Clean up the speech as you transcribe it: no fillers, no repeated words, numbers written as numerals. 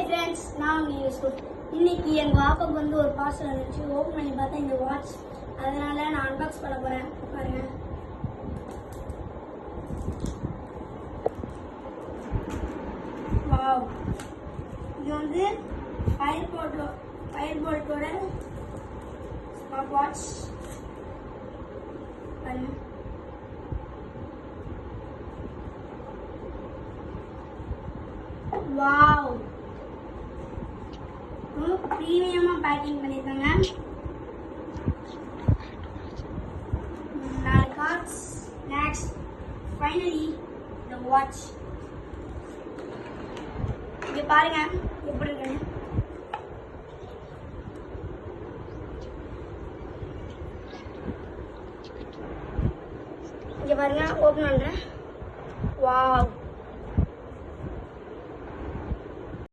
Friends, நான் உங்க useful. இன்னைக்கு எங்க பாப்பாக்கு வந்து ஒரு பார்சல் வந்துச்சு. ஓப்பன் பண்ணி பார்த்தா இந்த வாட்ச். அதனால நான் அன்பாக்ஸ் பண்ண போறேன். பாருங்க. வாவ், இது வந்து ஃபயர் போல்ட்டோட ஸ்மார்ட் வாட்ச். பாருங்க. வாவ், ரொம்ப ப்ரீமியமா பேக்கிங் பண்ணிருக்காங்க. 4 cards. Next finally the watch. இங்க பாருங்க எப்படி இருக்குன்னு. இங்க பாருங்க, ஓபன் பண்றேன். வாவ்,